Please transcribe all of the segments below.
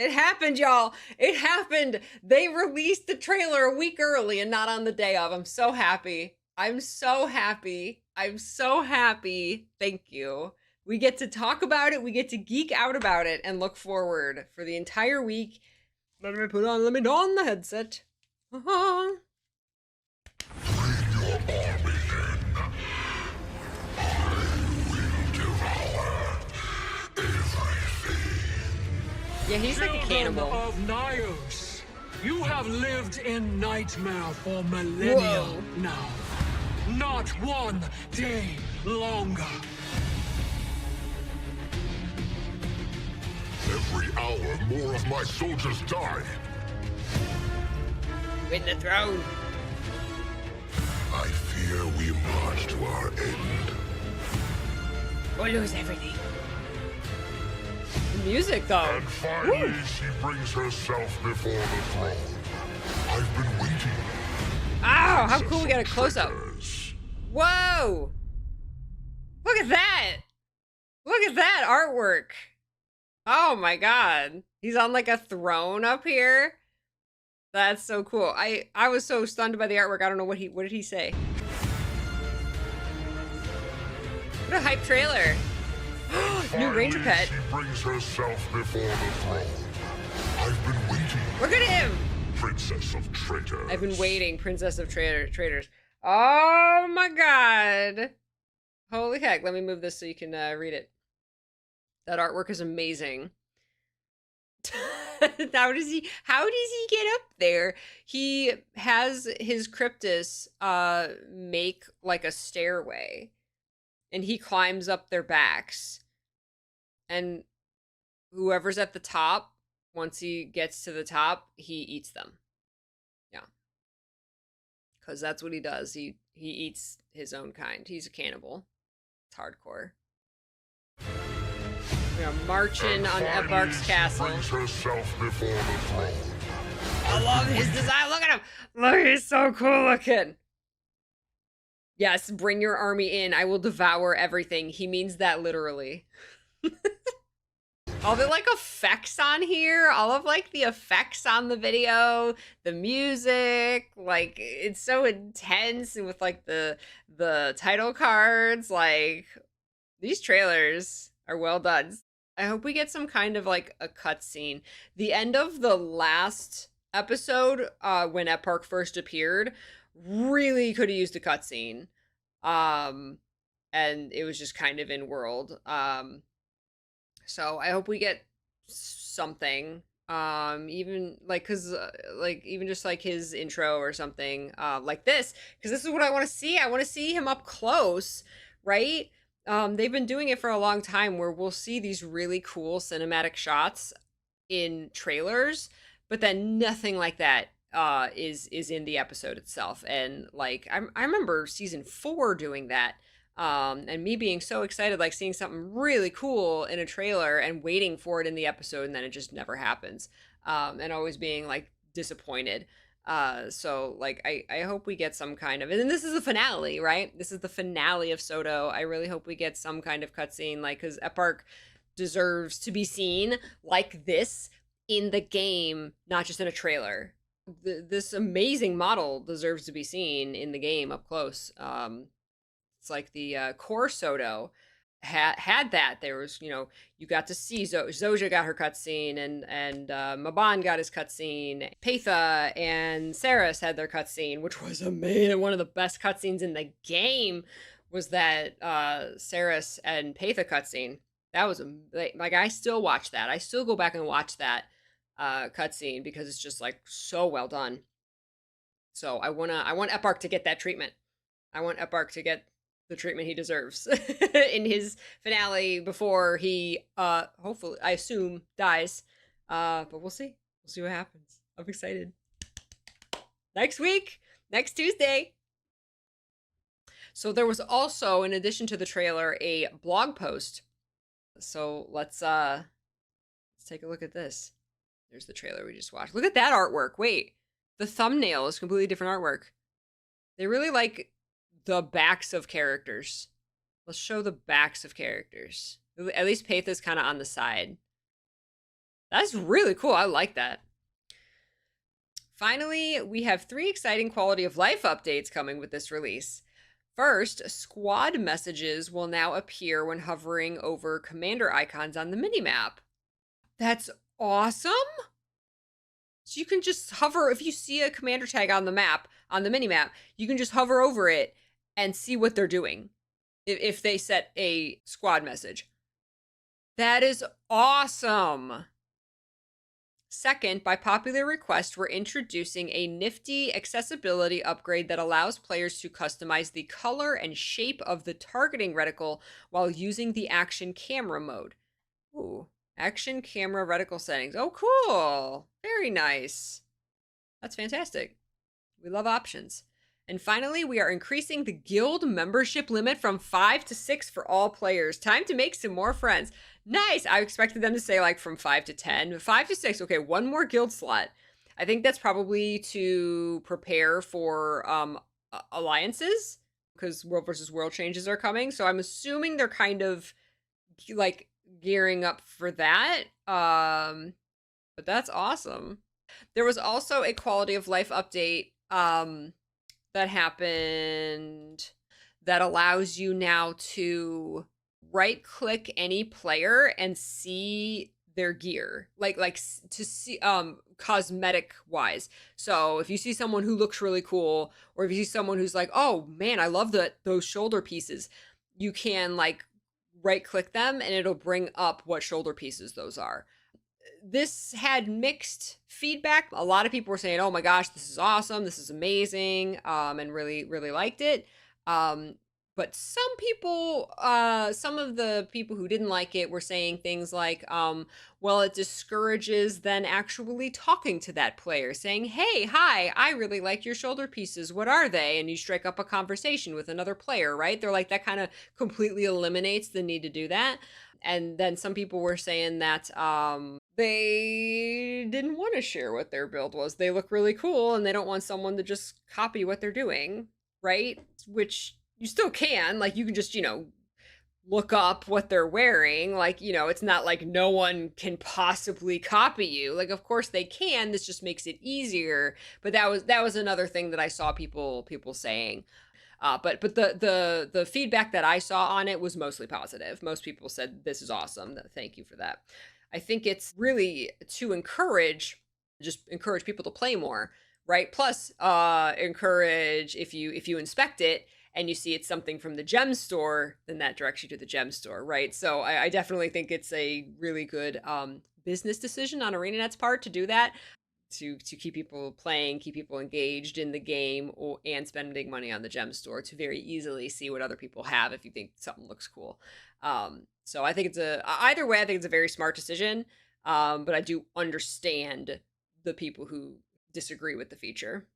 It happened, y'all. It happened. They released the trailer a week early and not on the day of. I'm so happy. I'm so happy. I'm so happy. Thank you. We get to talk about it. We get to geek out about it and look forward for the entire week. Let me don the headset. Uh-huh. Bring your army in. I will devour everything. Yeah, he's like a cannibal. Of Nyos, you have lived in nightmare for millennia now. Not one day longer. Every hour, more of my soldiers die. Win the throne. I fear we march to our end. We'll lose everything. The music, though. And finally, she brings herself before the throne. I've been waiting. Ow, how cool we got a close-up. Whoa! Look at that! Look at that artwork! Oh my god. He's on like a throne up here. That's so cool. I was so stunned by the artwork. I don't know what did he say? What a hype trailer. New Ranger pet. She brings herself before the throne. I've been waiting. Look at him! Princess of Traitors. I've been waiting, Princess of Traitors. Oh my god. Holy heck. Let me move this so you can read it. That artwork is amazing. how does he get up there? He has his Cryptus make like a stairway. And he climbs up their backs. And whoever's at the top, once he gets to the top, he eats them. Yeah. Because that's what he does. He eats his own kind. He's a cannibal. It's hardcore. We're gonna march in on Eparch's castle. Herself before the throne. I love his design. Look at him. Look, he's so cool looking. Yes, bring your army in. I will devour everything. He means that literally. All the like effects on here, all of like the effects on the video, the music, like it's so intense, and with like the title cards, like these trailers are well done. I hope we get some kind of like a cutscene. The end of the last episode, when Eparch first appeared, really could have used a cutscene. And it was just kind of in world. So I hope we get something. Even like, cause like even just like his intro or something, like this, cause this is what I want to see. I want to see him up close, right? They've been doing it for a long time where we'll see these really cool cinematic shots in trailers, but then nothing like that is in the episode itself. And like I remember season 4 doing that, and me being so excited, like seeing something really cool in a trailer and waiting for it in the episode, and then it just never happens, and always being like disappointed. So like I hope we get some kind of, and then this is the finale, right? This is the finale of SOTO. I really hope we get some kind of cutscene, like, because Eparch deserves to be seen like this in the game, not just in a trailer. This amazing model deserves to be seen in the game up close. It's like the core SOTO had that. There was, you got to see Zoja got her cutscene, and Maban got his cutscene. Paitha and Saris had their cutscene, which was amazing. One of the best cutscenes in the game was that Saris and Paitha cutscene. That was like I still watch that. I still go back and watch that cutscene because it's just like so well done. So I want Eparch to get that treatment. I want Eparch to get the treatment he deserves in his finale before he hopefully, I assume, dies. But we'll see. We'll see what happens. I'm excited. Next week, next Tuesday. So there was also, in addition to the trailer, a blog post. So let's take a look at this. There's the trailer we just watched. Look at that artwork. Wait, the thumbnail is completely different artwork. They really like the backs of characters. Let's show the backs of characters. At least Paitha's kind of on the side. That's really cool. I like that. Finally, we have 3 exciting quality of life updates coming with this release. First, squad messages will now appear when hovering over commander icons on the minimap. That's awesome! So you can just hover, if you see a commander tag on the map, on the minimap, you can just hover over it and see what they're doing if they set a squad message. That is awesome! Second, by popular request, we're introducing a nifty accessibility upgrade that allows players to customize the color and shape of the targeting reticle while using the action camera mode. Ooh, action camera reticle settings. Oh, cool. Very nice. That's fantastic. We love options. And finally, we are increasing the guild membership limit from 5 to 6 for all players. Time to make some more friends. Nice. I expected them to say like from 5 to 10. 5 to 6. Okay, one more guild slot. I think that's probably to prepare for alliances, because World versus World changes are coming. So I'm assuming they're kind of like gearing up for that. But that's awesome. There was also a quality of life update that happened that allows you now to right click any player and see their gear, like to see cosmetic wise. So if you see someone who looks really cool, or if you see someone who's like, oh man, I love those shoulder pieces, you can like right click them and it'll bring up what shoulder pieces those are. This had mixed feedback. A lot of people were saying, oh my gosh, this is awesome, this is amazing, and really, really liked it. But some people, some of the people who didn't like it were saying things like, well, it discourages then actually talking to that player, saying, hey, hi, I really like your shoulder pieces. What are they? And you strike up a conversation with another player, right? They're like, that kind of completely eliminates the need to do that. And then some people were saying that they didn't want to share what their build was. They look really cool and they don't want someone to just copy what they're doing, right? Which you still can. Like, you can just, look up what they're wearing. Like, it's not like no one can possibly copy you. Like, of course they can. This just makes it easier. But that was another thing that I saw people saying. But the feedback that I saw on it was mostly positive. Most people said, this is awesome. Thank you for that. I think it's really to encourage people to play more, right? Plus, encourage, if you inspect it and you see it's something from the gem store, then that directs you to the gem store, right? So I definitely think it's a really good business decision on ArenaNet's part to do that. To keep people playing, keep people engaged in the game, and spending money on the gem store to very easily see what other people have if you think something looks cool. So I think it's either way, I think it's a very smart decision. But I do understand the people who disagree with the feature.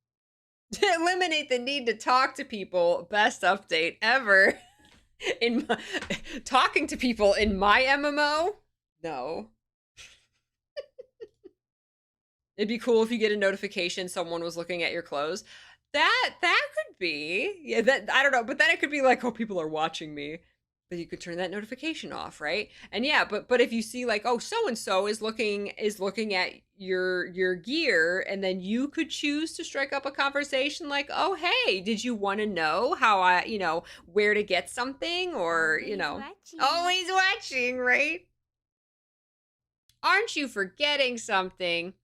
Eliminate the need to talk to people. Best update ever. Talking to people in my MMO? No. It'd be cool if you get a notification someone was looking at your clothes. That could be. Yeah, that I don't know, but then it could be like, oh, people are watching me. But you could turn that notification off, right? And yeah, but if you see like, oh, so and so is looking at your gear, and then you could choose to strike up a conversation like, oh, hey, did you want to know how where to get something, or always watching, right? Aren't you forgetting something?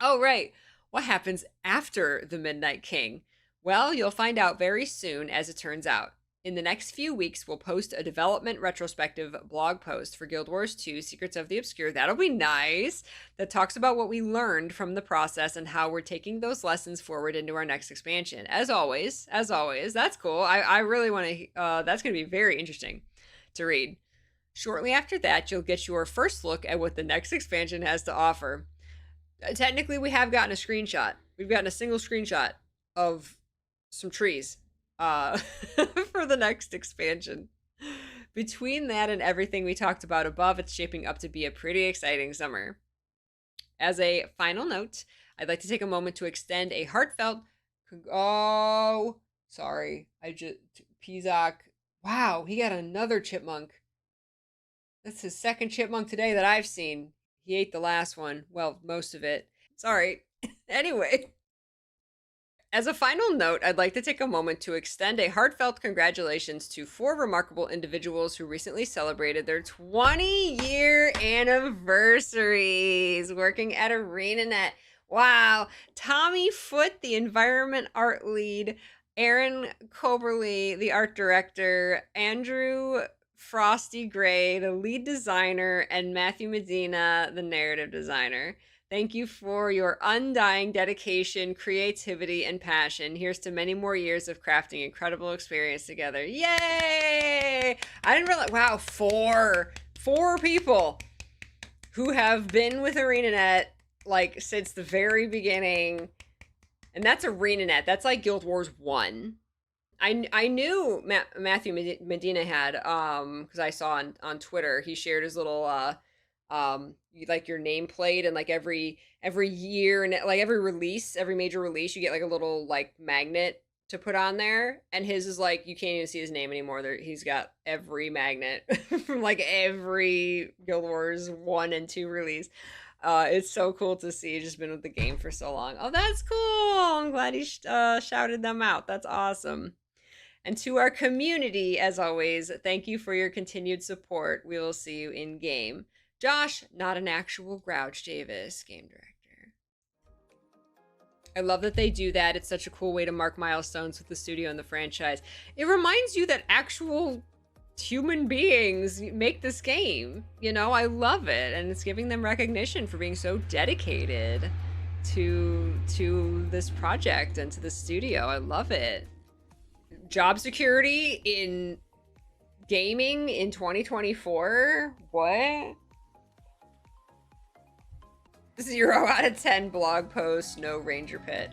Oh, right. What happens after the Midnight King? Well, you'll find out very soon, as it turns out. In the next few weeks, we'll post a development retrospective blog post for Guild Wars 2 Secrets of the Obscure. That'll be nice. That talks about what we learned from the process and how we're taking those lessons forward into our next expansion. As always, that's cool. I really want to, that's going to be very interesting to read. Shortly after that, you'll get your first look at what the next expansion has to offer. Technically, we have gotten a screenshot. We've gotten a single screenshot of some trees for the next expansion. Between that and everything we talked about above, it's shaping up to be a pretty exciting summer. As a final note, I'd like to take a moment to extend a heartfelt Pizak. Wow, he got another chipmunk. That's his second chipmunk today that I've seen. He ate the last one. Well, most of it. Sorry. Anyway. As a final note, I'd like to take a moment to extend a heartfelt congratulations to 4 remarkable individuals who recently celebrated their 20-year anniversaries working at ArenaNet. Wow. Tommy Foote, the environment art lead, Aaron Coberly, the art director, Andrew Frosty Gray, the lead designer, and Matthew Medina, the narrative designer. Thank you for your undying dedication, creativity, and passion. Here's to many more years of crafting incredible experience together. Yay! I didn't realize, wow, four people who have been with ArenaNet like since the very beginning. And that's ArenaNet. That's like Guild Wars 1. I knew Matthew Medina had, because I saw on Twitter, he shared his little like your nameplate, and like every year and like every release, every major release, you get like a little like magnet to put on there, and his is like you can't even see his name anymore. He's got every magnet from like every Guild Wars 1 and 2 release. It's so cool to see. He's just been with the game for so long. Oh, that's cool. I'm glad he shouted them out. That's awesome. And to our community, as always, thank you for your continued support. We will see you in game. Josh, not an actual Grouch Davis, game director. I love that they do that. It's such a cool way to mark milestones with the studio and the franchise. It reminds you that actual human beings make this game. You know, I love it. And it's giving them recognition for being so dedicated to this project and to the studio. I love it. Job security in gaming in 2024? What? 0 out of 10 blog post, no ranger pit.